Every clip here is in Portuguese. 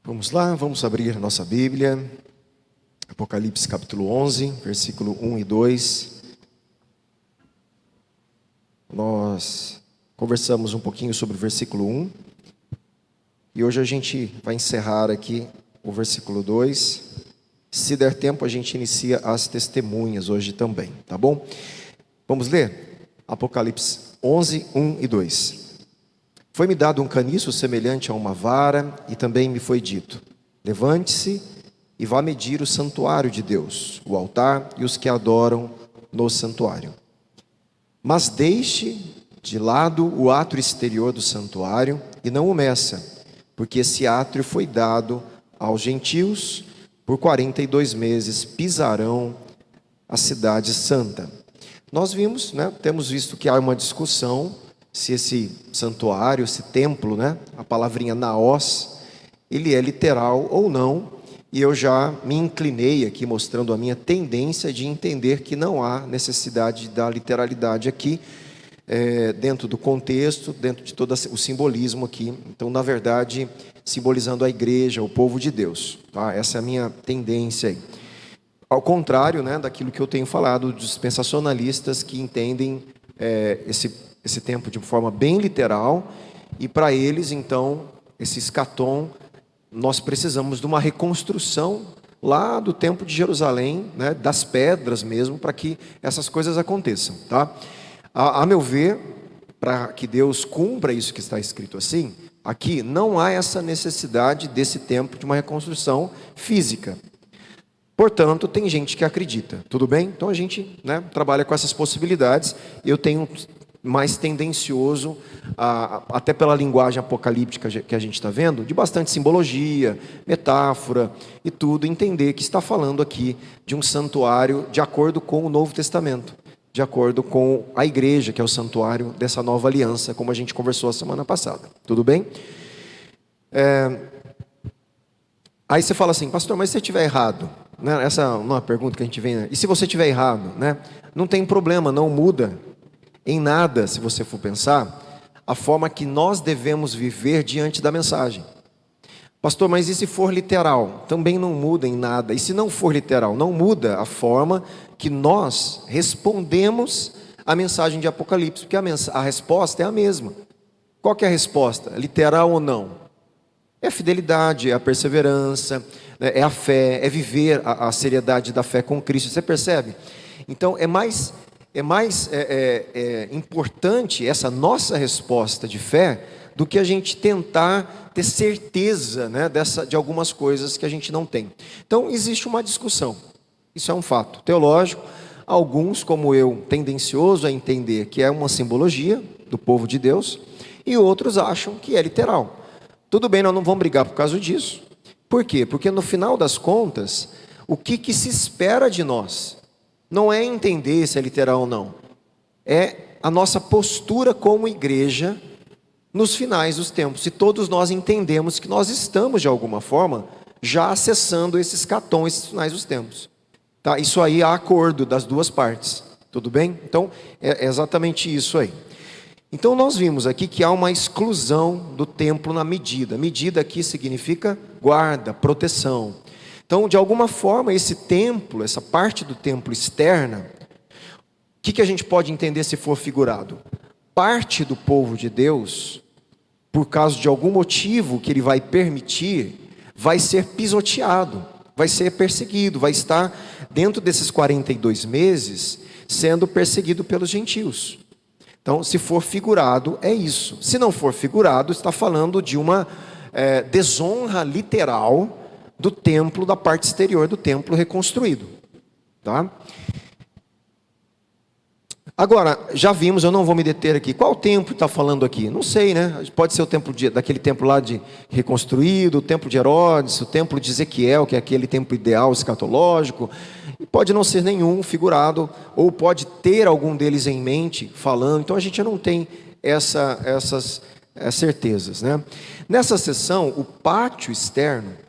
Vamos lá, vamos abrir nossa Bíblia, Apocalipse capítulo 11, versículo 1 e 2. Nós conversamos um pouquinho sobre o versículo 1 e hoje a gente vai encerrar aqui o versículo 2. Se der tempo, a gente inicia as testemunhas hoje também, tá bom? Vamos ler? Apocalipse 11, 1 e 2. Foi-me dado um caniço semelhante a uma vara, e também me foi dito: levante-se e vá medir o santuário de Deus, o altar e os que adoram no santuário. Mas deixe de lado o átrio exterior do santuário e não o meça, porque esse átrio foi dado aos gentios. Por 42 meses pisarão a cidade santa. Nós vimos, temos visto que há uma discussão se esse santuário, esse templo, a palavrinha naos, ele é literal ou não, e eu já me inclinei aqui mostrando a minha tendência de entender que não há necessidade da literalidade aqui, dentro do contexto, dentro de todo o simbolismo aqui. Então, na verdade, simbolizando a igreja, o povo de Deus, tá? Essa é a minha tendência aí. Ao contrário, daquilo que eu tenho falado dos dispensacionalistas que entendem esse tempo de forma bem literal, e para eles, então, esse escatom, nós precisamos de uma reconstrução lá do templo de Jerusalém, das pedras mesmo, para que essas coisas aconteçam, tá? A meu ver, para que Deus cumpra isso que está escrito assim, aqui não há essa necessidade desse templo de uma reconstrução física. Portanto, tem gente que acredita, tudo bem? Então a gente trabalha com essas possibilidades. Eu tenho mais tendencioso, até pela linguagem apocalíptica que a gente está vendo, de bastante simbologia, metáfora e tudo, entender que está falando aqui de um santuário de acordo com o Novo Testamento, de acordo com a igreja, que é o santuário dessa nova aliança, como a gente conversou a semana passada, tudo bem? Aí você fala assim: pastor, mas se você estiver errado? Essa é uma pergunta que a gente vem, e se você estiver errado? Não tem problema, não muda em nada, se você for pensar, a forma que nós devemos viver diante da mensagem. Pastor, mas e se for literal? Também não muda em nada. E se não for literal, não muda a forma que nós respondemos à mensagem de Apocalipse, porque a resposta é a mesma. Qual que é a resposta? Literal ou não? É a fidelidade, é a perseverança, é a fé, é viver a seriedade da fé com Cristo. Você percebe? Então é mais importante essa nossa resposta de fé do que a gente tentar ter certeza de algumas coisas que a gente não tem. Então existe uma discussão, isso é um fato teológico. Alguns, como eu, tendencioso a entender que é uma simbologia do povo de Deus, e outros acham que é literal. Tudo bem, nós não vamos brigar por causa disso. Por quê? Porque no final das contas, o que se espera de nós não é entender se é literal ou não, é a nossa postura como igreja nos finais dos tempos. Se todos nós entendemos que nós estamos, de alguma forma, já acessando esses escatom, esses finais dos tempos, tá? Isso aí há acordo das duas partes, tudo bem? Então, é exatamente isso aí. Então, nós vimos aqui que há uma exclusão do templo na medida. Medida aqui significa guarda, proteção. Então, de alguma forma, esse templo, essa parte do templo externa, o que a gente pode entender se for figurado? Parte do povo de Deus, por causa de algum motivo que ele vai permitir, vai ser pisoteado, vai ser perseguido, vai estar dentro desses 42 meses sendo perseguido pelos gentios. Então, se for figurado, é isso. Se não for figurado, está falando de uma desonra literal do templo, da parte exterior do templo reconstruído, tá? Agora, já vimos, eu não vou me deter aqui, qual templo está falando aqui? Não sei, pode ser o templo daquele templo lá de reconstruído, o templo de Herodes, o templo de Ezequiel, que é aquele templo ideal escatológico, e pode não ser nenhum figurado, ou pode ter algum deles em mente falando. Então a gente não tem essas certezas, Nessa sessão, o pátio externo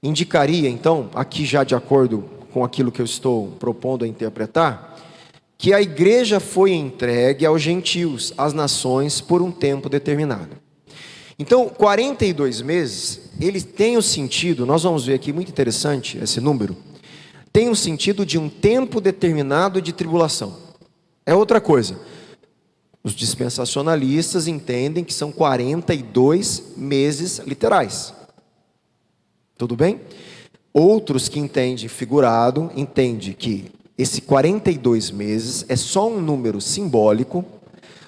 indicaria, então, aqui já de acordo com aquilo que eu estou propondo a interpretar, que a igreja foi entregue aos gentios, às nações, por um tempo determinado. Então, 42 meses, ele tem o sentido, nós vamos ver aqui, muito interessante esse número, tem o sentido de um tempo determinado de tribulação. É outra coisa. Os dispensacionalistas entendem que são 42 meses literais. Tudo bem? Outros que entendem figurado, entendem que esse 42 meses é só um número simbólico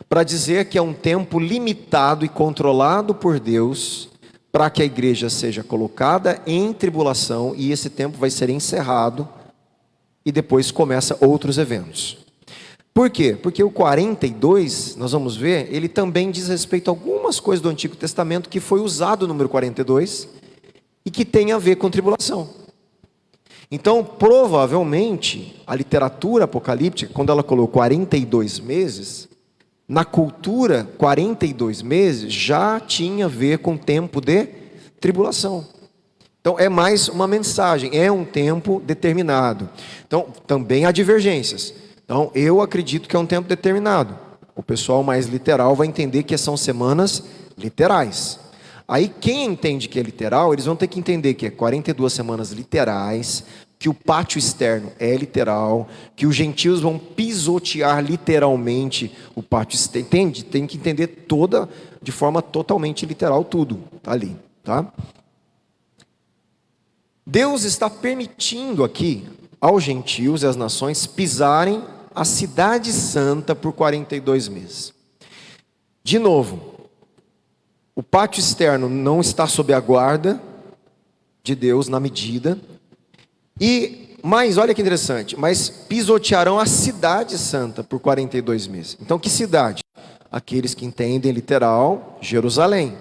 para dizer que é um tempo limitado e controlado por Deus para que a igreja seja colocada em tribulação e esse tempo vai ser encerrado e depois começa outros eventos. Por quê? Porque o 42, nós vamos ver, ele também diz respeito a algumas coisas do Antigo Testamento que foi usado o número 42 e que tem a ver com tribulação. Então, provavelmente, a literatura apocalíptica, quando ela colocou 42 meses, na cultura, 42 meses já tinha a ver com tempo de tribulação. Então, é mais uma mensagem, é um tempo determinado. Então, também há divergências. Então, eu acredito que é um tempo determinado. O pessoal mais literal vai entender que são semanas literais. Aí, quem entende que é literal, eles vão ter que entender que é 42 semanas literais, que o pátio externo é literal, que os gentios vão pisotear literalmente o pátio externo. Entende? Tem que entender toda, de forma totalmente literal, tudo. Está ali, tá? Deus está permitindo aqui aos gentios e às nações pisarem a cidade santa por 42 meses. De novo, o pátio externo não está sob a guarda de Deus na medida. Mas olha que interessante, mas pisotearão a cidade santa por 42 meses. Então que cidade? Aqueles que entendem literal, Jerusalém.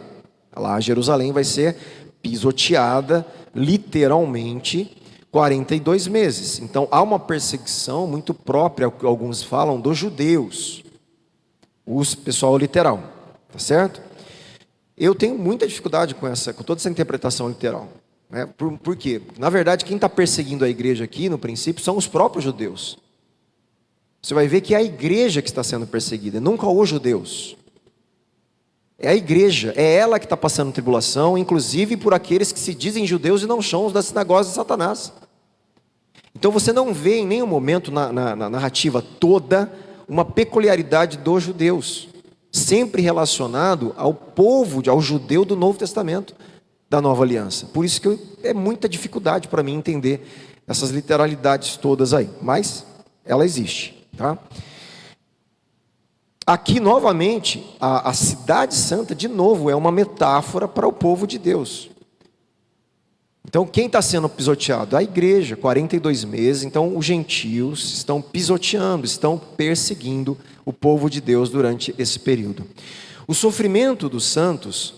Lá Jerusalém vai ser pisoteada literalmente 42 meses. Então há uma perseguição muito própria, alguns falam, dos judeus. O pessoal literal, tá certo? Eu tenho muita dificuldade com toda essa interpretação literal. Por quê? Na verdade, quem está perseguindo a igreja aqui, no princípio, são os próprios judeus. Você vai ver que é a igreja que está sendo perseguida, nunca os judeus. É a igreja, é ela que está passando tribulação, inclusive por aqueles que se dizem judeus e não são os das sinagogas de Satanás. Então você não vê em nenhum momento na narrativa toda uma peculiaridade dos judeus, sempre relacionado ao povo, ao judeu do Novo Testamento, da Nova Aliança. Por isso que é muita dificuldade para mim entender essas literalidades todas aí, mas ela existe, tá? Aqui novamente, a cidade santa, de novo, é uma metáfora para o povo de Deus. Então quem está sendo pisoteado? A igreja, 42 meses, então os gentios estão pisoteando, estão perseguindo o povo de Deus durante esse período. O sofrimento dos santos,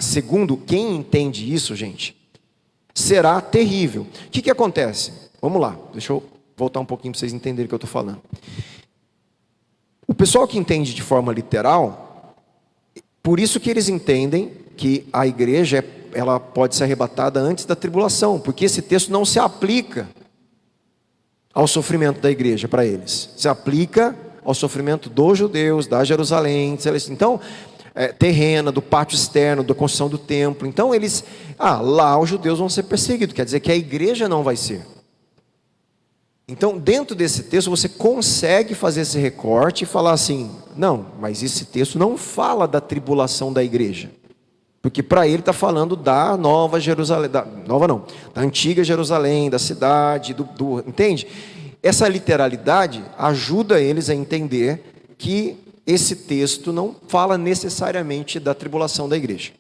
segundo quem entende isso, gente, será terrível. O que acontece? Vamos lá, deixa eu voltar um pouquinho para vocês entenderem o que eu estou falando. O pessoal que entende de forma literal, por isso que eles entendem que a igreja ela pode ser arrebatada antes da tribulação, porque esse texto não se aplica ao sofrimento da igreja para eles, se aplica ao sofrimento dos judeus, da Jerusalém, então terrena, do pátio externo, da construção do templo. Então eles, lá os judeus vão ser perseguidos, quer dizer que a igreja não vai ser. Então dentro desse texto você consegue fazer esse recorte e falar assim, não, mas esse texto não fala da tribulação da igreja, porque para ele está falando da nova Jerusalém, da antiga Jerusalém, da cidade, entende? Essa literalidade ajuda eles a entender que esse texto não fala necessariamente da tribulação da igreja.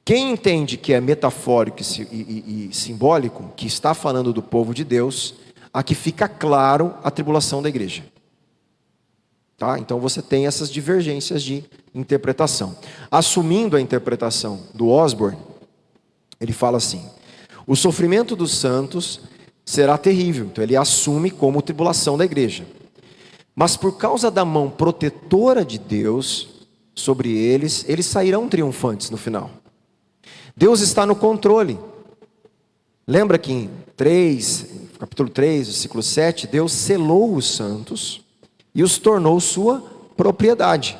Quem entende que é metafórico e simbólico, que está falando do povo de Deus, aqui fica claro a tribulação da igreja. Tá? Então você tem essas divergências de interpretação. Assumindo a interpretação do Osborne, ele fala assim: o sofrimento dos santos será terrível. Então ele assume como tribulação da igreja. Mas por causa da mão protetora de Deus sobre eles, eles sairão triunfantes no final. Deus está no controle. Lembra que em capítulo 3, versículo 7, Deus selou os santos e os tornou sua propriedade.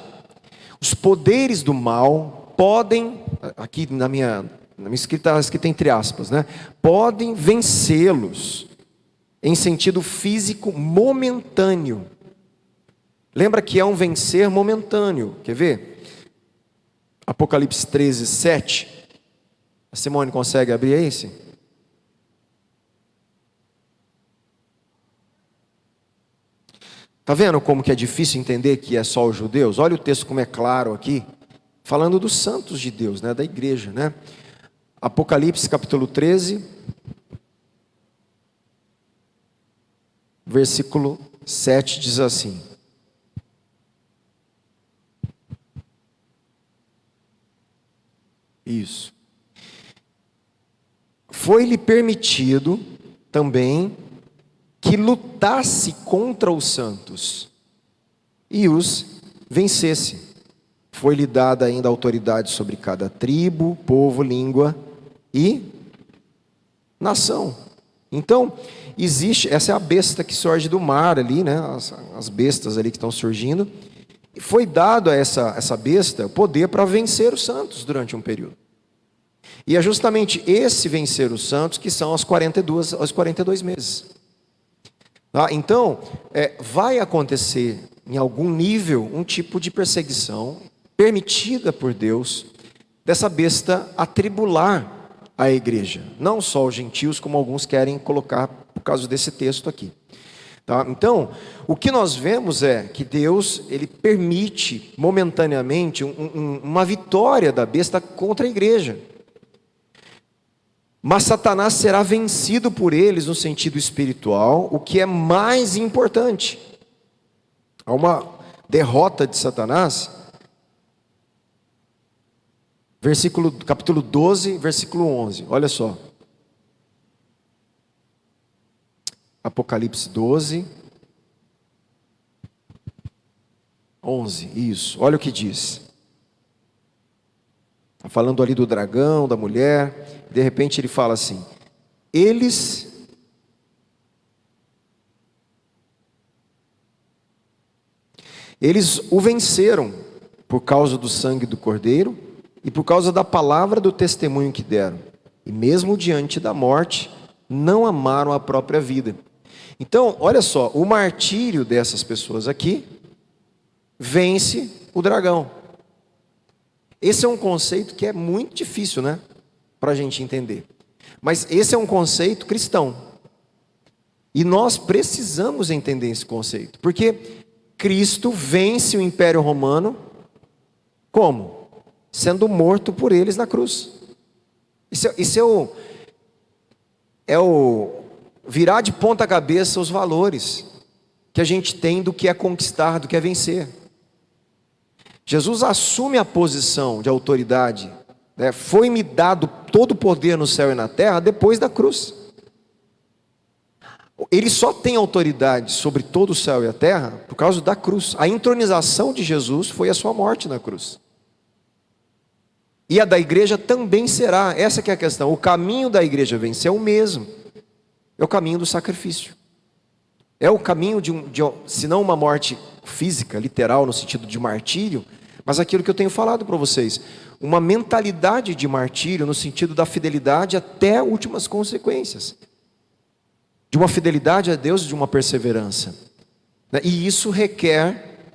Os poderes do mal podem, aqui na minha escrita, está escrito entre aspas, né? Podem vencê-los em sentido físico momentâneo. Lembra que é um vencer momentâneo. Quer ver? Apocalipse 13, 7. A Simone consegue abrir esse? Está vendo como que é difícil entender que é só os judeus? Olha o texto como é claro aqui, falando dos santos de Deus, né? Da igreja, né? Apocalipse capítulo 13, versículo 7 diz assim: isso. Foi-lhe permitido também que lutasse contra os santos e os vencesse. Foi-lhe dada ainda autoridade sobre cada tribo, povo, língua e nação. Então, existe, essa é a besta que surge do mar ali, né? As bestas ali que estão surgindo. E foi dado a essa besta o poder para vencer os santos durante um período. E é justamente esse vencer os santos que são aos 42 meses. Tá? Então, vai acontecer em algum nível um tipo de perseguição permitida por Deus dessa besta atribular a igreja. Não só os gentios, como alguns querem colocar por causa desse texto aqui. Tá? Então, o que nós vemos é que Deus ele permite momentaneamente uma vitória da besta contra a igreja. Mas Satanás será vencido por eles no sentido espiritual, o que é mais importante. Há uma derrota de Satanás. Capítulo 12, versículo 11. Olha só. Apocalipse 12, 11. Isso. Olha o que diz. Está falando ali do dragão, da mulher. De repente ele fala assim: eles o venceram por causa do sangue do cordeiro e por causa da palavra do testemunho que deram. E mesmo diante da morte, não amaram a própria vida. Então, olha só, o martírio dessas pessoas aqui vence o dragão. Esse é um conceito que é muito difícil, né? Para a gente entender. Mas esse é um conceito cristão. E nós precisamos entender esse conceito. Porque Cristo vence o Império Romano como? Sendo morto por eles na cruz. Isso é o virar de ponta cabeça os valores que a gente tem do que é conquistar, do que é vencer. Jesus assume a posição de autoridade, né? Foi-me dado todo o poder no céu e na terra depois da cruz. Ele só tem autoridade sobre todo o céu e a terra por causa da cruz. A entronização de Jesus foi a sua morte na cruz. E a da igreja também será. Essa que é a questão. O caminho da igreja vencer é o mesmo. É o caminho do sacrifício. É o caminho se não uma morte física, literal, no sentido de martírio, mas aquilo que eu tenho falado para vocês. Uma mentalidade de martírio no sentido da fidelidade até últimas consequências. De uma fidelidade a Deus e de uma perseverança. E isso requer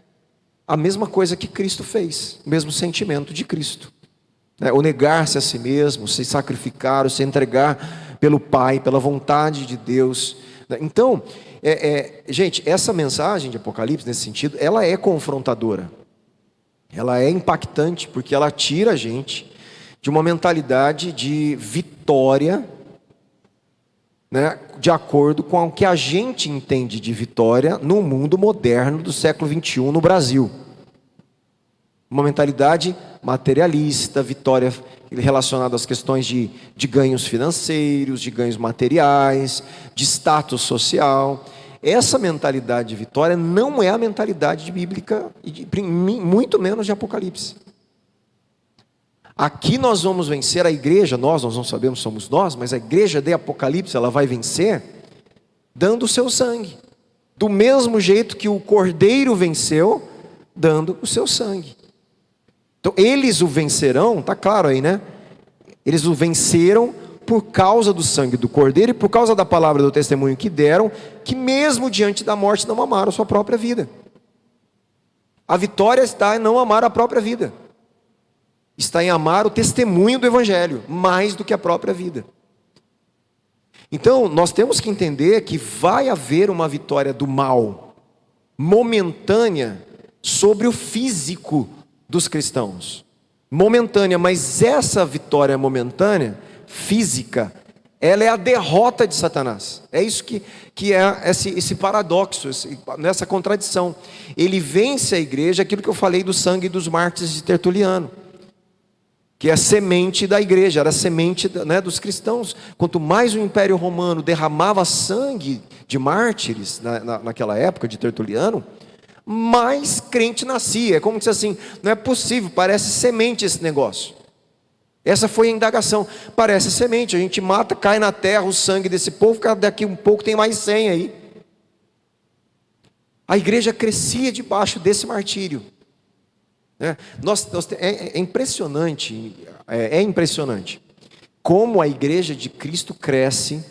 a mesma coisa que Cristo fez. O mesmo sentimento de Cristo. O negar-se a si mesmo, se sacrificar, o se entregar pelo Pai, pela vontade de Deus. Então, gente, essa mensagem de Apocalipse, nesse sentido, ela é confrontadora. Ela é impactante, porque ela tira a gente de uma mentalidade de vitória, né, de acordo com o que a gente entende de vitória no mundo moderno do século 21 no Brasil. Uma mentalidade materialista, vitória relacionada às questões de ganhos financeiros, de ganhos materiais, de status social. Essa mentalidade de vitória não é a mentalidade bíblica, muito menos de Apocalipse. Aqui nós vamos vencer a igreja, nós não sabemos, somos nós, mas a igreja de Apocalipse, ela vai vencer dando o seu sangue. Do mesmo jeito que o cordeiro venceu, dando o seu sangue. Então, eles o vencerão, está claro aí, né? Eles o venceram por causa do sangue do Cordeiro e por causa da palavra do testemunho que deram, que mesmo diante da morte não amaram a sua própria vida. A vitória está em não amar a própria vida. Está em amar o testemunho do Evangelho, mais do que a própria vida. Então, nós temos que entender que vai haver uma vitória do mal, momentânea, sobre o físico dos cristãos. Momentânea, mas essa vitória momentânea, física, ela é a derrota de Satanás. É isso que é esse paradoxo, essa contradição. Ele vence a igreja, aquilo que eu falei do sangue dos mártires de Tertuliano, que é a semente da igreja, era a semente, né, dos cristãos. Quanto mais o Império Romano derramava sangue de mártires, naquela época de Tertuliano, mais crente nascia. É como se assim, não é possível, parece semente esse negócio. Essa foi a indagação. Parece semente, a gente mata, cai na terra o sangue desse povo, daqui um pouco tem mais 100 aí. A igreja crescia debaixo desse martírio. É impressionante, é impressionante como a igreja de Cristo cresce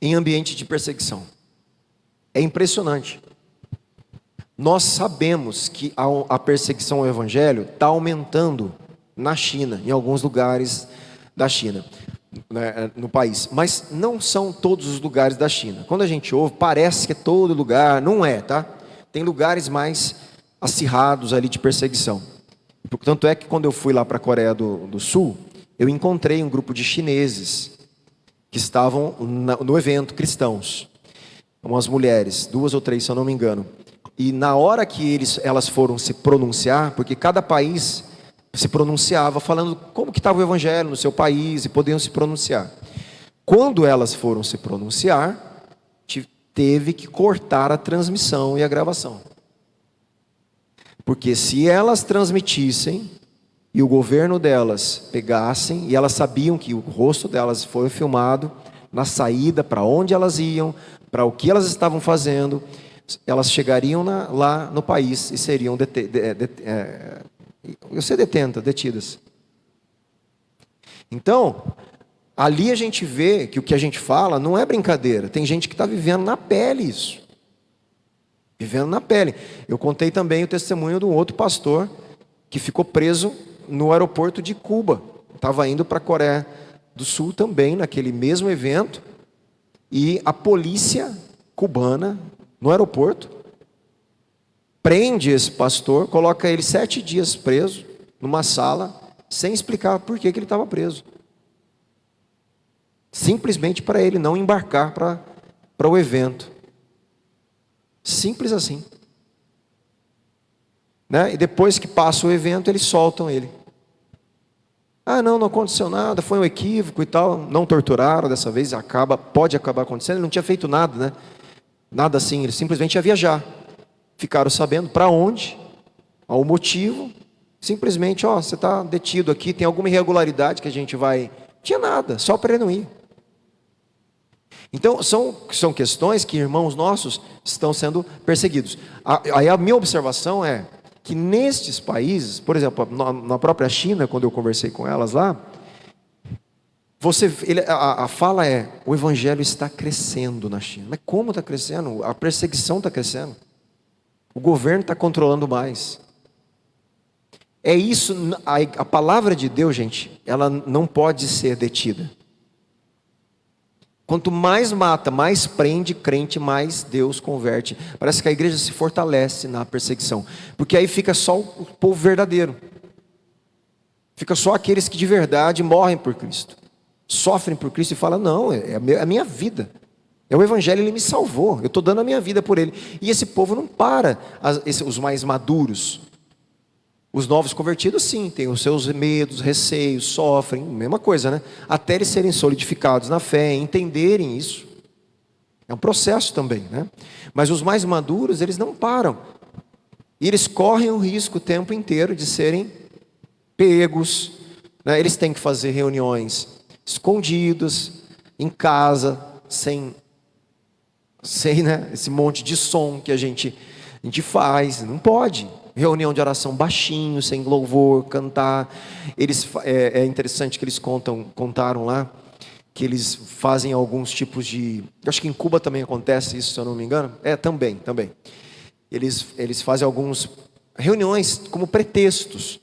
em ambiente de perseguição. É impressionante. Nós sabemos que a perseguição ao evangelho está aumentando na China, em alguns lugares da China, né, no país, mas não são todos os lugares da China. Quando a gente ouve, parece que é todo lugar, não é, tá? Tem lugares mais acirrados ali de perseguição. Tanto é que quando eu fui lá para a Coreia do Sul, eu encontrei um grupo de chineses que estavam no evento, cristãos, umas mulheres, 2 ou 3 se eu não me engano, e na hora que elas foram se pronunciar, porque cada país se pronunciava falando como que estava o evangelho no seu país e podiam se pronunciar. Quando elas foram se pronunciar, teve que cortar a transmissão e a gravação. Porque se elas transmitissem e o governo delas pegassem, e elas sabiam que o rosto delas foi filmado na saída, para onde elas iam, para o que elas estavam fazendo, elas chegariam lá no país e seriam detidas. Então, ali a gente vê que o que a gente fala não é brincadeira. Tem gente que está vivendo na pele isso. Vivendo na pele. Eu contei também o testemunho de um outro pastor que ficou preso no aeroporto de Cuba. Estava indo para a Coreia do Sul também, naquele mesmo evento. E a polícia cubana, no aeroporto, prende esse pastor, coloca ele 7 dias preso, numa sala, sem explicar por que ele estava preso. Simplesmente para ele não embarcar para o evento. Simples assim. Né? E depois que passa o evento, eles soltam ele. Ah, não aconteceu nada, foi um equívoco e tal. Não torturaram dessa vez, pode acabar acontecendo. Ele não tinha feito nada, né? Nada assim, ele simplesmente ia viajar. Ficaram sabendo para onde, o motivo. Simplesmente, você está detido aqui, tem alguma irregularidade que a gente vai... Não tinha nada, só para ele não ir. Então, são questões que irmãos nossos estão sendo perseguidos. Aí a minha observação é que nestes países, por exemplo, na própria China, quando eu conversei com elas lá, a fala é, o evangelho está crescendo na China. Mas como está crescendo? A perseguição está crescendo. O governo está controlando mais. É isso, a palavra de Deus, gente, ela não pode ser detida. Quanto mais mata, mais prende crente, mais Deus converte. Parece que a igreja se fortalece na perseguição. Porque aí fica só o povo verdadeiro. Fica só aqueles que de verdade morrem por Cristo. Sofrem por Cristo e falam, não, é a minha vida. É o evangelho, ele me salvou. Eu estou dando a minha vida por ele. E esse povo não para, os mais maduros. Os novos convertidos, sim, têm os seus medos, receios, sofrem, mesma coisa, né? Até eles serem solidificados na fé, entenderem isso. É um processo também, né? Mas os mais maduros, eles não param. E eles correm o risco o tempo inteiro de serem pegos, né? Eles têm que fazer reuniões escondidas, em casa, sem né, esse monte de som que a gente faz. Não pode. reunião de oração baixinho, sem louvor, cantar. É interessante que eles contaram lá, que eles fazem alguns tipos de... Acho que em Cuba também acontece isso, se eu não me engano. Também. Eles fazem algumas reuniões como pretextos.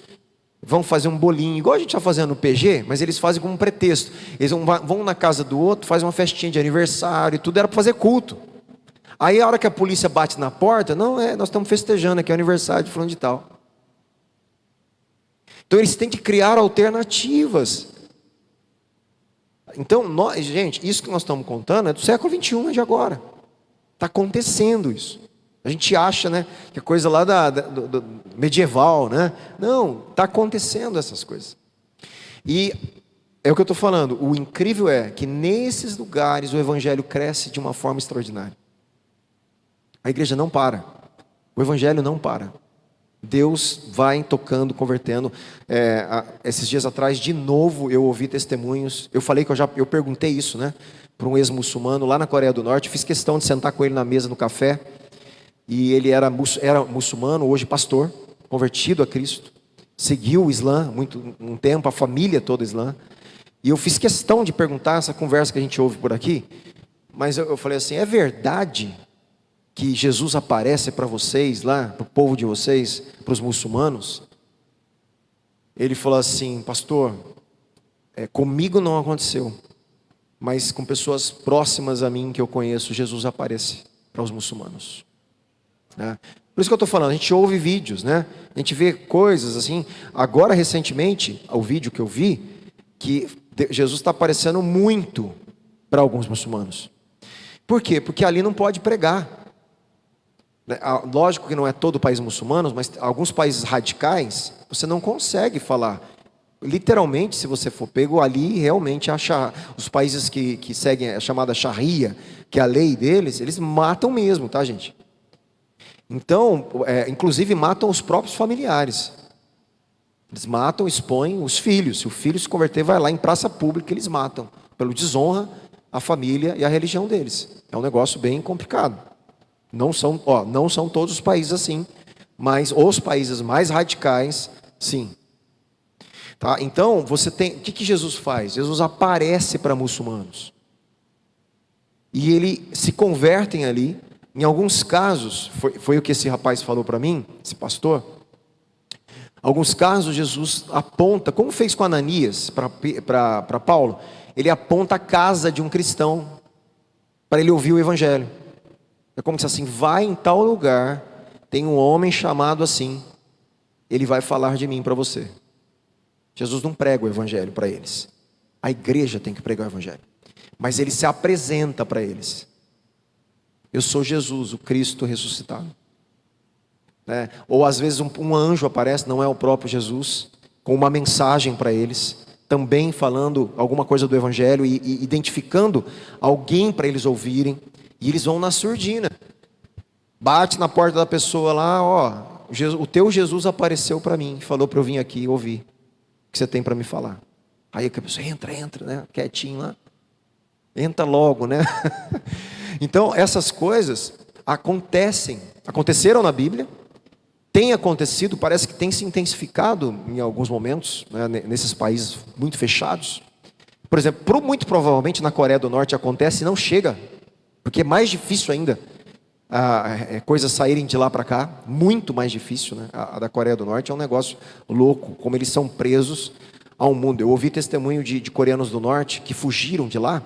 Vão fazer um bolinho, igual a gente está fazendo no PG, mas eles fazem como um pretexto. Eles vão na casa do outro, fazem uma festinha de aniversário e tudo, era para fazer culto. Aí a hora que a polícia bate na porta, nós estamos festejando aqui, é o aniversário de fulano de tal. Então eles têm que criar alternativas. Então, gente, isso que nós estamos contando é do século XXI, é de agora. Está acontecendo isso. A gente acha, né, que é coisa lá do medieval, né? Não, está acontecendo essas coisas. E é o que eu estou falando, o incrível é que nesses lugares o evangelho cresce de uma forma extraordinária. A igreja não para, o evangelho não para. Deus vai tocando, convertendo. Esses dias atrás, de novo, eu ouvi testemunhos. Eu falei que eu perguntei isso, né, para um ex-muçulmano lá na Coreia do Norte. Fiz questão de sentar com ele na mesa no café. E ele era muçulmano, hoje pastor, convertido a Cristo. Seguiu o Islã um tempo, a família toda Islã. E eu fiz questão de perguntar essa conversa que a gente ouve por aqui. Mas eu falei assim, é verdade que Jesus aparece para vocês lá, para o povo de vocês, para os muçulmanos? Ele falou assim, pastor, comigo não aconteceu, mas com pessoas próximas a mim que eu conheço, Jesus aparece para os muçulmanos. Por isso que eu estou falando, a gente ouve vídeos, né? A gente vê coisas assim. Agora, recentemente, o vídeo que eu vi, que Jesus está aparecendo muito para alguns muçulmanos. Por quê? Porque ali não pode pregar. Lógico que não é todo o país muçulmano, mas alguns países radicais, você não consegue falar. Literalmente, se você for pego ali, realmente os países que seguem a chamada Sharia, que é a lei deles, eles matam mesmo, tá, gente? Então, inclusive matam os próprios familiares. Eles matam, expõem os filhos. Se o filho se converter, vai lá em praça pública, eles matam. Pelo desonra a família e a religião deles. É um negócio bem complicado. Não são todos os países assim, mas os países mais radicais, sim. Tá? Então, você tem... O que Jesus faz? Jesus aparece para muçulmanos. E eles se convertem ali. Em alguns casos, foi o que esse rapaz falou para mim, esse pastor. Alguns casos Jesus aponta, como fez com Ananias para Paulo, ele aponta a casa de um cristão para ele ouvir o evangelho. É como se assim, vai em tal lugar, tem um homem chamado assim, ele vai falar de mim para você. Jesus não prega o evangelho para eles. A igreja tem que pregar o evangelho. Mas ele se apresenta para eles. Eu sou Jesus, o Cristo ressuscitado. Ou às vezes um anjo aparece, não é o próprio Jesus, com uma mensagem para eles, também falando alguma coisa do evangelho e identificando alguém para eles ouvirem. E eles vão na surdina. Bate na porta da pessoa lá, o teu Jesus apareceu para mim, falou para eu vir aqui e ouvir o que você tem para me falar. Aí a pessoa entra, né? Quietinho lá. Entra logo, né? Então, essas coisas aconteceram na Bíblia, tem acontecido, parece que tem se intensificado em alguns momentos, né, nesses países muito fechados. Por exemplo, muito provavelmente na Coreia do Norte acontece e não chega, porque é mais difícil ainda coisas saírem de lá para cá, muito mais difícil, né? A da Coreia do Norte é um negócio louco, como eles são presos ao mundo. Eu ouvi testemunho de coreanos do Norte que fugiram de lá.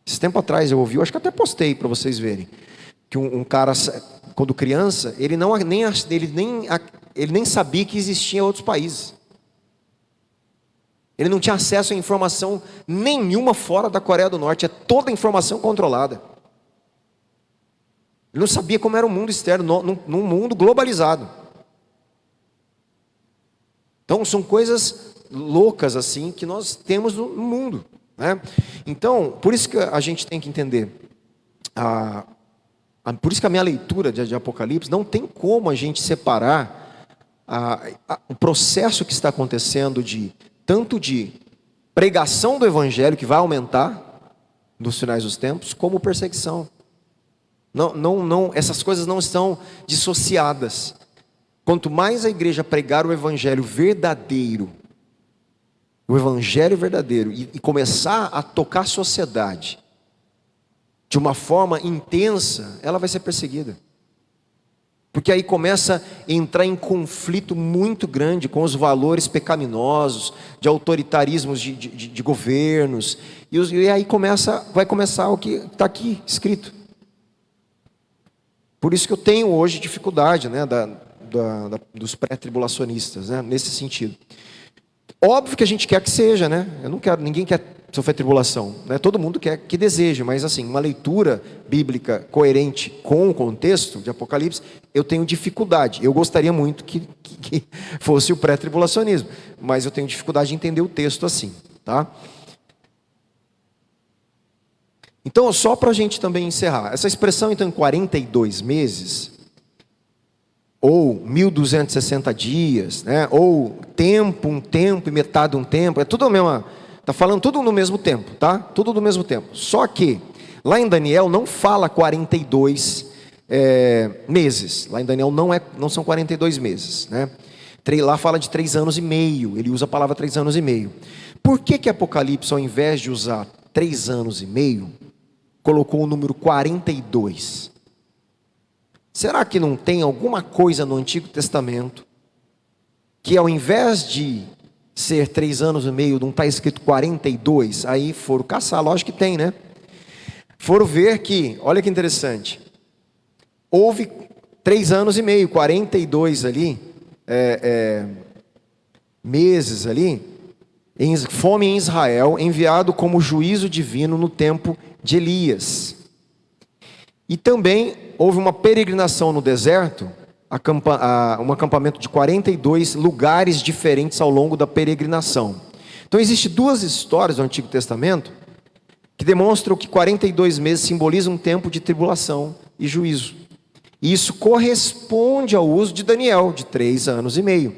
Esse tempo atrás eu ouvi, eu acho que até postei para vocês verem, que um cara, quando criança, ele nem sabia que existiam outros países. Ele não tinha acesso a informação nenhuma fora da Coreia do Norte, é toda a informação controlada. Ele não sabia como era o mundo externo, num mundo globalizado. Então são coisas loucas assim que nós temos no mundo, né? Então, por isso que a gente tem que entender, por isso que a minha leitura de Apocalipse não tem como a gente separar o processo que está acontecendo tanto de pregação do evangelho, que vai aumentar nos finais dos tempos, como perseguição. Não, essas coisas não estão dissociadas. Quanto mais a igreja pregar o evangelho verdadeiro, e começar a tocar a sociedade de uma forma intensa, ela vai ser perseguida. Porque aí começa a entrar em conflito muito grande com os valores pecaminosos, de autoritarismos de governos, e aí vai começar o que está aqui escrito. Por isso que eu tenho hoje dificuldade, né, dos pré-tribulacionistas, né, nesse sentido. Óbvio que a gente quer que seja, né? Ninguém quer sofrer tribulação, né? Todo mundo quer que deseje, mas assim, uma leitura bíblica coerente com o contexto de Apocalipse, eu tenho dificuldade. Eu gostaria muito que fosse o pré-tribulacionismo, mas eu tenho dificuldade de entender o texto assim, tá? Então, só para a gente também encerrar, essa expressão então em 42 meses, ou 1260 dias, né? Ou um tempo e metade de um tempo, é tudo a mesma, está falando tudo no mesmo tempo, tá? Tudo no mesmo tempo. Só que lá em Daniel não fala 42 meses. Lá em Daniel não são 42 meses, né? Lá fala de 3 anos e meio. Ele usa a palavra 3 anos e meio. Por que Apocalipse, ao invés de usar 3 anos e meio, colocou o número 42? Será que não tem alguma coisa no Antigo Testamento que, ao invés de ser 3 anos e meio, não está escrito 42? Aí foram caçar, lógico que tem, né? Foram ver que, olha que interessante, houve 3 anos e meio, 42 ali, meses ali, fome em Israel, enviado como juízo divino no tempo de Elias. E também houve uma peregrinação no deserto, um acampamento de 42 lugares diferentes ao longo da peregrinação. Então existem 2 histórias do Antigo Testamento que demonstram que 42 meses simbolizam um tempo de tribulação e juízo. E isso corresponde ao uso de Daniel, de 3 anos e meio.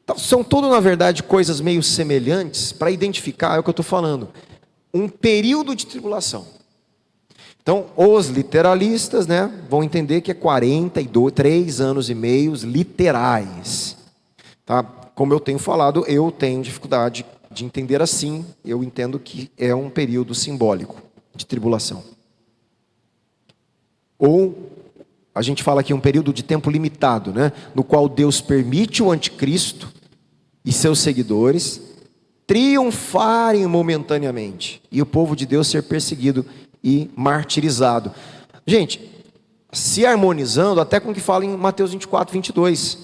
Então, são tudo, na verdade, coisas meio semelhantes para identificar, é o que eu estou falando, um período de tribulação. Então, os literalistas, né, vão entender que é 3 anos e meio literais. Tá? Como eu tenho falado, eu tenho dificuldade de entender assim. Eu entendo que é um período simbólico de tribulação. Ou a gente fala aqui um período de tempo limitado, né, no qual Deus permite o anticristo e seus seguidores triunfarem momentaneamente e o povo de Deus ser perseguido e martirizado. Gente, se harmonizando até com o que fala em Mateus 24, 22.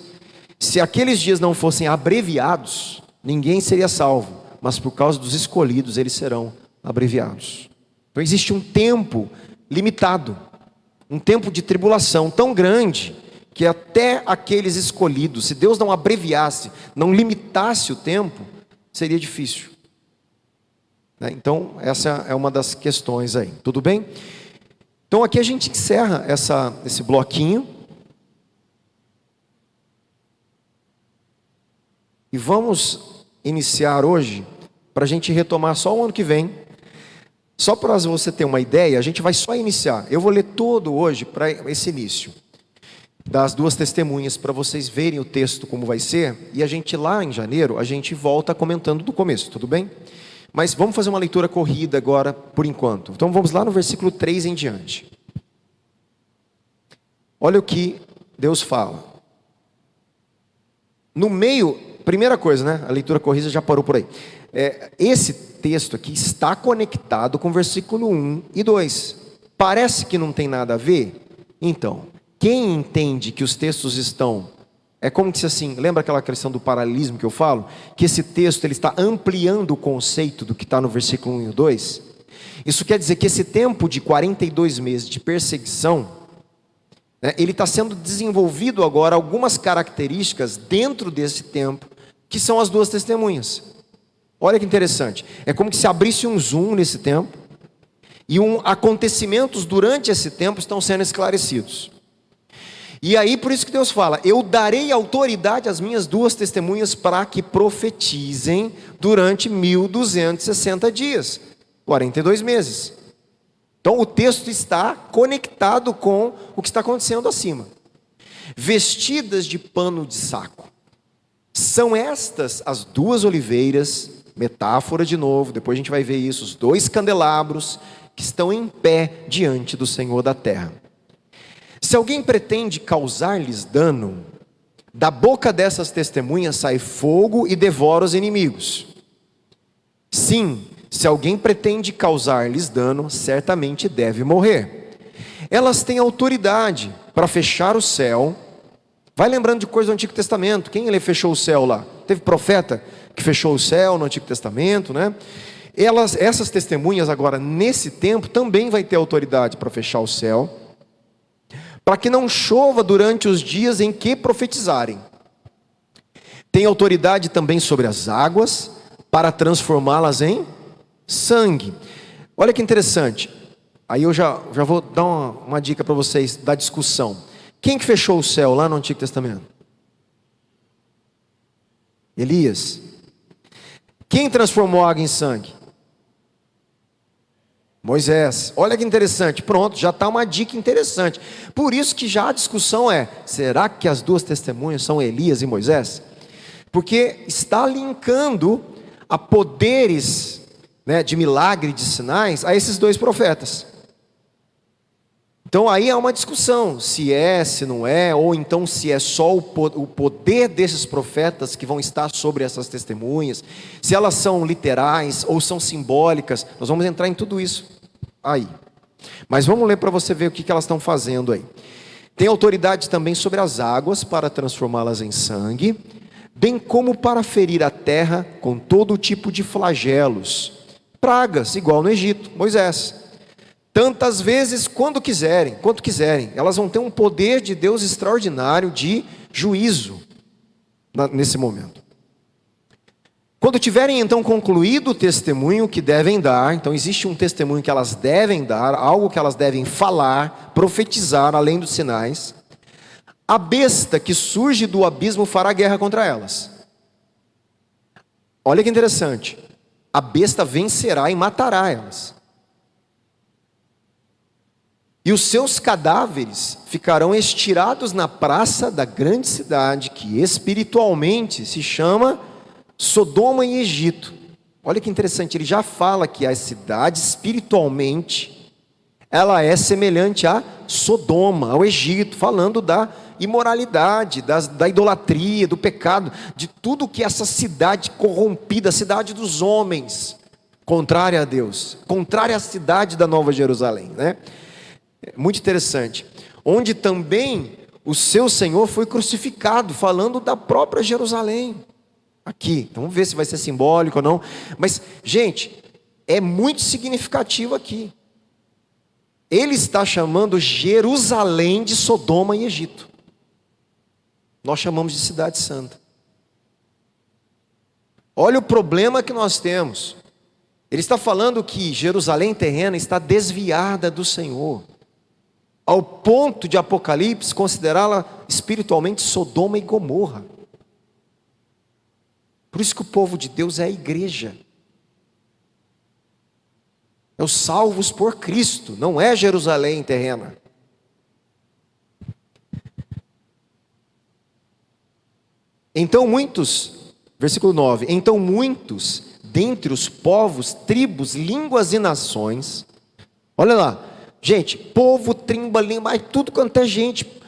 Se aqueles dias não fossem abreviados, ninguém seria salvo, mas por causa dos escolhidos eles serão abreviados. Então existe um tempo limitado, um tempo de tribulação tão grande, que até aqueles escolhidos, se Deus não abreviasse, não limitasse o tempo, seria difícil. Então, essa é uma das questões aí, tudo bem? Então, aqui a gente encerra esse bloquinho. E vamos iniciar hoje, para a gente retomar só o ano que vem. Só para você ter uma ideia, a gente vai só iniciar. Eu vou ler todo hoje para esse início das 2 testemunhas, para vocês verem o texto como vai ser. E a gente lá em janeiro, a gente volta comentando do começo, tudo bem? Mas vamos fazer uma leitura corrida agora, por enquanto. Então vamos lá no versículo 3 em diante. Olha o que Deus fala. No meio, primeira coisa, né? A leitura corrida já parou por aí. Esse texto aqui está conectado com o versículo 1 e 2. Parece que não tem nada a ver? Então, quem entende que os textos estão... É como se assim, lembra aquela questão do paralelismo que eu falo? Que esse texto ele está ampliando o conceito do que está no versículo 1 e 2. Isso quer dizer que esse tempo de 42 meses de perseguição, né, ele está sendo desenvolvido agora algumas características dentro desse tempo, que são as 2 testemunhas. Olha que interessante. É como se abrisse um zoom nesse tempo, e acontecimentos durante esse tempo estão sendo esclarecidos. E aí, por isso que Deus fala, eu darei autoridade às minhas 2 testemunhas para que profetizem durante 1260 dias, 42 meses. Então o texto está conectado com o que está acontecendo acima. vestidas de pano de saco. São estas as duas oliveiras, metáfora de novo, depois a gente vai ver isso, os dois candelabros que estão em pé diante do Senhor da terra. Se alguém pretende causar-lhes dano, da boca dessas testemunhas sai fogo e devora os inimigos. Sim, se alguém pretende causar-lhes dano, certamente deve morrer. Elas têm autoridade para fechar o céu. Vai lembrando de coisas do Antigo Testamento. Quem ele fechou o céu lá? Teve profeta que fechou o céu no Antigo Testamento, né? Essas testemunhas agora, nesse tempo, também vai ter autoridade para fechar o céu, para que não chova durante os dias em que profetizarem. Tem autoridade também sobre as águas, para transformá-las em sangue. Olha que interessante. Aí eu já vou dar uma dica para vocês da discussão. Quem que fechou o céu lá no Antigo Testamento? Elias. Quem transformou a água em sangue? Moisés. Olha que interessante. Pronto, já está uma dica interessante. Por isso que já a discussão é: será que as duas testemunhas são Elias e Moisés? Porque está linkando a poderes, né, de milagre, de sinais, a esses dois profetas. Então aí há uma discussão, se é, se não é, ou então se é só o poder desses profetas que vão estar sobre essas testemunhas, se elas são literais ou são simbólicas. Nós vamos entrar em tudo isso aí. Mas vamos ler para você ver o que elas estão fazendo aí. Tem autoridade também sobre as águas para transformá-las em sangue, bem como para ferir a terra com todo tipo de flagelos, pragas, igual no Egito, Moisés. Tantas vezes quanto quiserem, elas vão ter um poder de Deus extraordinário de juízo nesse momento. Quando tiverem então concluído o testemunho que devem dar, então existe um testemunho que elas devem dar, algo que elas devem falar, profetizar, além dos sinais, a besta que surge do abismo fará guerra contra elas. Olha que interessante, a besta vencerá e matará elas. E os seus cadáveres ficarão estirados na praça da grande cidade, que espiritualmente se chama Sodoma e Egito. Olha que interessante, ele já fala que a cidade espiritualmente, ela é semelhante a Sodoma, ao Egito, falando da imoralidade, da idolatria, do pecado, de tudo que essa cidade corrompida, a cidade dos homens, contrária a Deus, contrária à cidade da Nova Jerusalém, né? Muito interessante, onde também o seu Senhor foi crucificado, falando da própria Jerusalém, aqui, então vamos ver se vai ser simbólico ou não, mas gente, é muito significativo aqui, ele está chamando Jerusalém de Sodoma e Egito, nós chamamos de cidade santa. Olha o problema que nós temos, ele está falando que Jerusalém terrena está desviada do Senhor, ao ponto de Apocalipse considerá-la espiritualmente Sodoma e Gomorra. Por isso que o povo de Deus é a igreja, é os salvos por Cristo, não é Jerusalém terrena. Então muitos, versículo 9, então muitos dentre os povos, tribos, línguas e nações, olha lá, gente, povo, tribo, língua, tudo quanto é gente,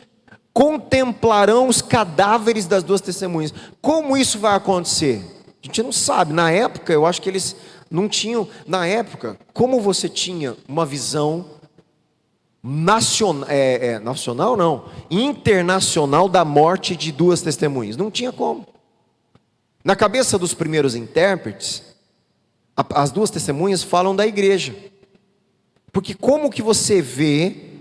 contemplarão os cadáveres das duas testemunhas. Como isso vai acontecer? A gente não sabe. Na época, eu acho que eles não tinham. Na época, como você tinha uma visão nacional não, internacional da morte de duas testemunhas? Não tinha como. Na cabeça dos primeiros intérpretes, as duas testemunhas falam da igreja. Porque como que você vê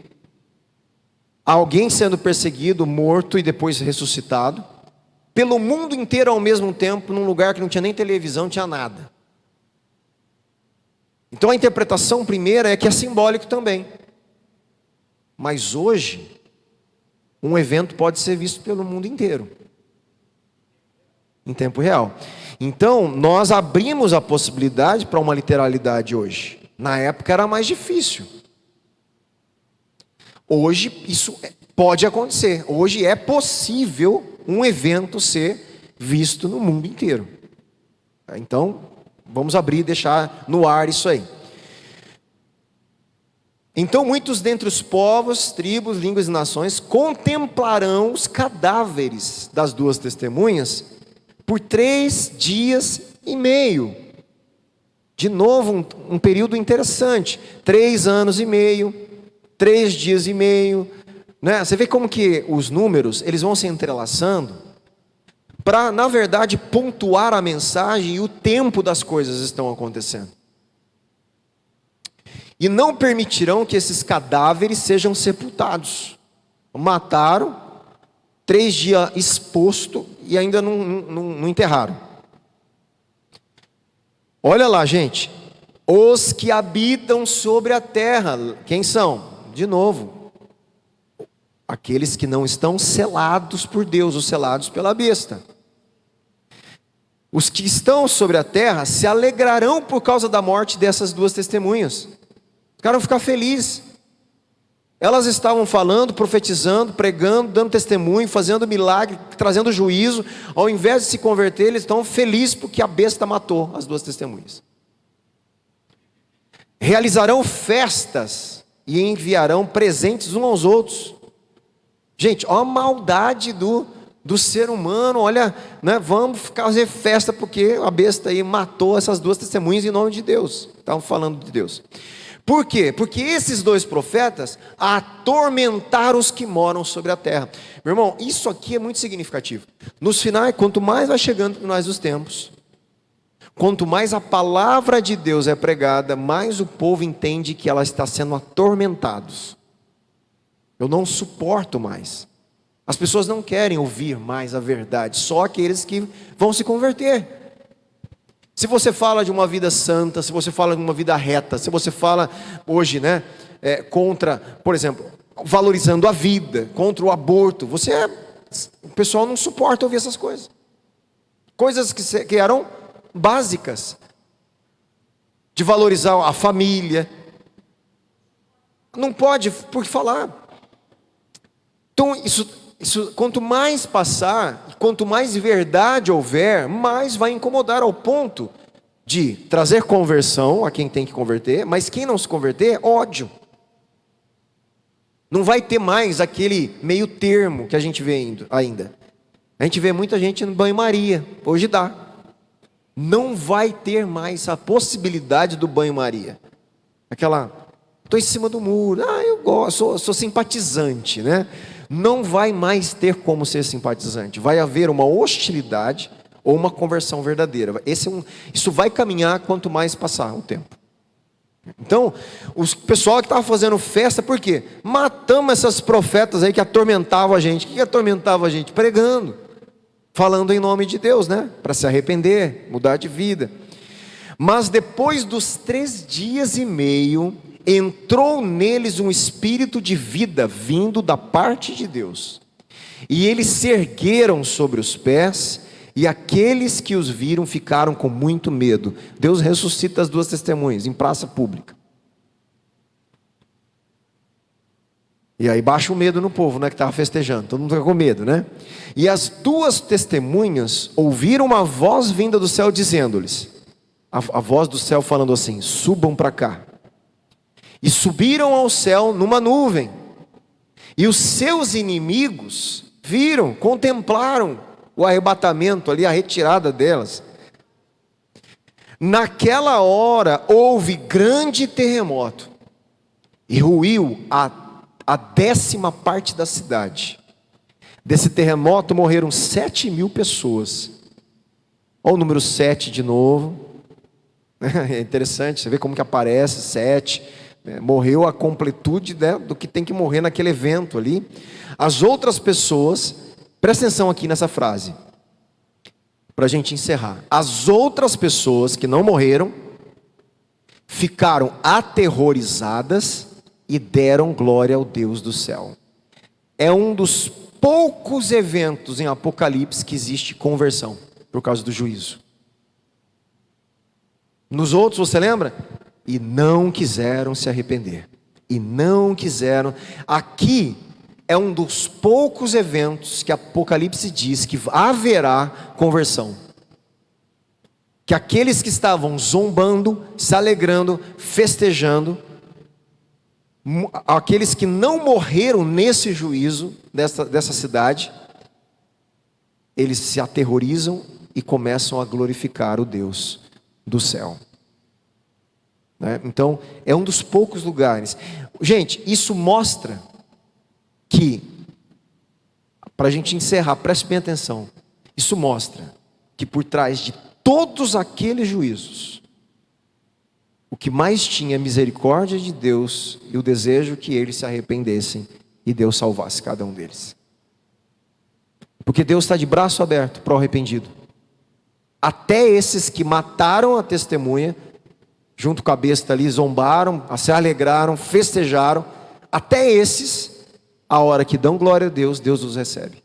alguém sendo perseguido, morto e depois ressuscitado, pelo mundo inteiro ao mesmo tempo, num lugar que não tinha nem televisão, não tinha nada? Então a interpretação primeira é que é simbólico também. Mas hoje, um evento pode ser visto pelo mundo inteiro, em tempo real. Então, nós abrimos a possibilidade para uma literalidade hoje. Na época era mais difícil. Hoje isso pode acontecer. Hoje é possível um evento ser visto no mundo inteiro. Então, vamos abrir e deixar no ar isso aí. Então muitos dentre os povos, tribos, línguas e nações contemplarão os cadáveres das duas testemunhas por 3 dias e meio. De novo, um período interessante. 3 anos e meio, 3 dias e meio, né? Você vê como que os números eles vão se entrelaçando para, na verdade, pontuar a mensagem e o tempo das coisas estão acontecendo. E não permitirão que esses cadáveres sejam sepultados. Mataram, 3 dias exposto e ainda não enterraram. Olha lá, gente. Os que habitam sobre a terra, quem são? De novo, aqueles que não estão selados por Deus, os selados pela besta. Os que estão sobre a terra se alegrarão por causa da morte dessas duas testemunhas. Os caras vão ficar felizes. Elas estavam falando, profetizando, pregando, dando testemunho, fazendo milagre, trazendo juízo. Ao invés de se converter, eles estão felizes porque a besta matou as duas testemunhas. Realizarão festas e enviarão presentes uns aos outros. Gente, olha a maldade do ser humano. Olha, né, vamos fazer festa porque a besta aí matou essas duas testemunhas em nome de Deus. Estavam falando de Deus. Por quê? Porque esses 2 profetas atormentaram os que moram sobre a terra. Meu irmão, isso aqui é muito significativo. Nos finais, quanto mais vai chegando para nós os tempos, quanto mais a palavra de Deus é pregada, mais o povo entende que ela está sendo atormentados. Eu não suporto mais. As pessoas não querem ouvir mais a verdade, só aqueles que vão se converter. Se você fala de uma vida santa, se você fala de uma vida reta, se você fala hoje, né, contra, por exemplo, valorizando a vida, contra o aborto, o pessoal não suporta ouvir essas coisas. Coisas que eram básicas, de valorizar a família. Não pode, por falar. Então, isso, quanto mais passar, quanto mais verdade houver, mais vai incomodar ao ponto de trazer conversão a quem tem que converter, mas quem não se converter, ódio. Não vai ter mais aquele meio termo que a gente vê ainda. A gente vê muita gente no banho-maria, hoje dá. Não vai ter mais a possibilidade do banho-maria. Estou em cima do muro, eu gosto, sou simpatizante, né? Não vai mais ter como ser simpatizante. Vai haver uma hostilidade ou uma conversão verdadeira. Isso vai caminhar quanto mais passar o tempo. Então, o pessoal que estava fazendo festa, por quê? Matamos essas profetas aí que atormentavam a gente. O que atormentava a gente? Pregando, falando em nome de Deus, né? Para se arrepender, mudar de vida. Mas depois dos 3 dias e meio, entrou neles um espírito de vida vindo da parte de Deus. E eles se ergueram sobre os pés, e aqueles que os viram ficaram com muito medo. Deus ressuscita as 2 testemunhas em praça pública. E aí baixa o medo no povo, né, que estava festejando. Todo mundo fica com medo, né? E as 2 testemunhas ouviram uma voz vinda do céu dizendo-lhes, a voz do céu falando assim: subam para cá. E subiram ao céu numa nuvem. E os seus inimigos viram, contemplaram o arrebatamento ali, a retirada delas. Naquela hora houve grande terremoto. E ruiu a 10ª parte da cidade. Desse terremoto morreram 7.000 pessoas. Olha o número 7 de novo. É interessante, você vê como que aparece 7. Morreu a completude, né, do que tem que morrer naquele evento ali. As outras pessoas, presta atenção aqui nessa frase, para a gente encerrar. As outras pessoas que não morreram, ficaram aterrorizadas e deram glória ao Deus do céu. É um dos poucos eventos em Apocalipse que existe conversão, por causa do juízo. Nos outros, você lembra? E não quiseram se arrepender. e não quiseram. Aqui é um dos poucos eventos que Apocalipse diz que haverá conversão. Que aqueles que estavam zombando, se alegrando, festejando, aqueles que não morreram nesse juízo dessa cidade, eles se aterrorizam e começam a glorificar o Deus do céu. Né? Então, é um dos poucos lugares. Gente, isso mostra que, para a gente encerrar, preste bem atenção, isso mostra que por trás de todos aqueles juízos, o que mais tinha é a misericórdia de Deus e o desejo que eles se arrependessem e Deus salvasse cada um deles. Porque Deus está de braço aberto para o arrependido. Até esses que mataram a testemunha, junto com a besta ali, zombaram, se alegraram, festejaram, até esses, a hora que dão glória a Deus, Deus os recebe.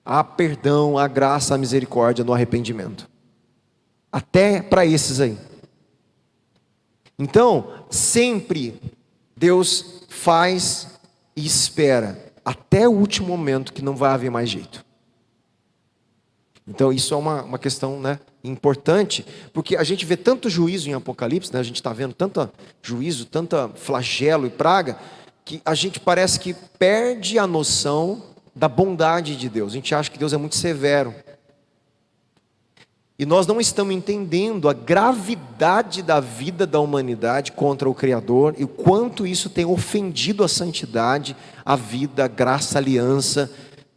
Há perdão, há graça, há misericórdia no arrependimento. Até para esses aí. Então, sempre Deus faz e espera até o último momento que não vai haver mais jeito. Então isso é uma questão, né, importante, porque a gente vê tanto juízo em Apocalipse, né, a gente está vendo tanto juízo, tanta flagelo e praga, que a gente parece que perde a noção da bondade de Deus. A gente acha que Deus é muito severo. E nós não estamos entendendo a gravidade da vida da humanidade contra o Criador e o quanto isso tem ofendido a santidade, a vida, a graça, a aliança.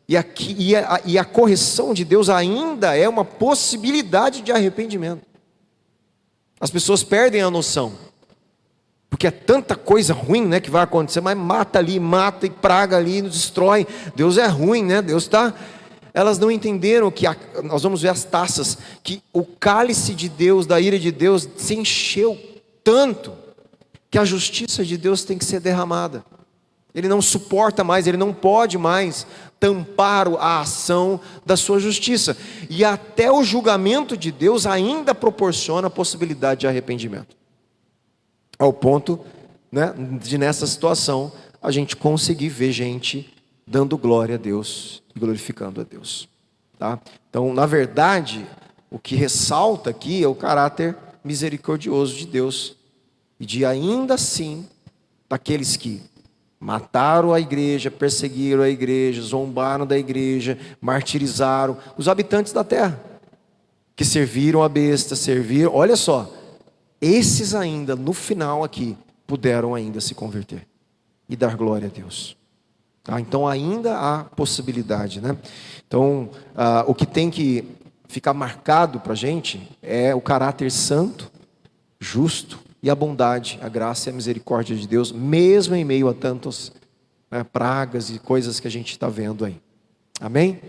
E a correção de Deus ainda é uma possibilidade de arrependimento. As pessoas perdem a noção, porque é tanta coisa ruim, né, que vai acontecer, mas mata ali, mata e praga ali, destrói. Deus é ruim, né? Deus está... Elas não entenderam que, nós vamos ver as taças, que o cálice de Deus, da ira de Deus, se encheu tanto, que a justiça de Deus tem que ser derramada. Ele não suporta mais, ele não pode mais tampar a ação da sua justiça. E até o julgamento de Deus ainda proporciona a possibilidade de arrependimento. Ao ponto, né, de nessa situação, a gente conseguir ver gente dando glória a Deus, glorificando a Deus. Tá? Então, na verdade, o que ressalta aqui é o caráter misericordioso de Deus. E de ainda assim, daqueles que mataram a igreja, perseguiram a igreja, zombaram da igreja, martirizaram os habitantes da terra, que serviram a besta, olha só, esses ainda no final aqui, puderam ainda se converter e dar glória a Deus. Tá? Então ainda há possibilidade, né? Então o que tem que ficar marcado para a gente é o caráter santo, justo e a bondade, a graça e a misericórdia de Deus, mesmo em meio a tantas, né, pragas e coisas que a gente está vendo aí. Amém?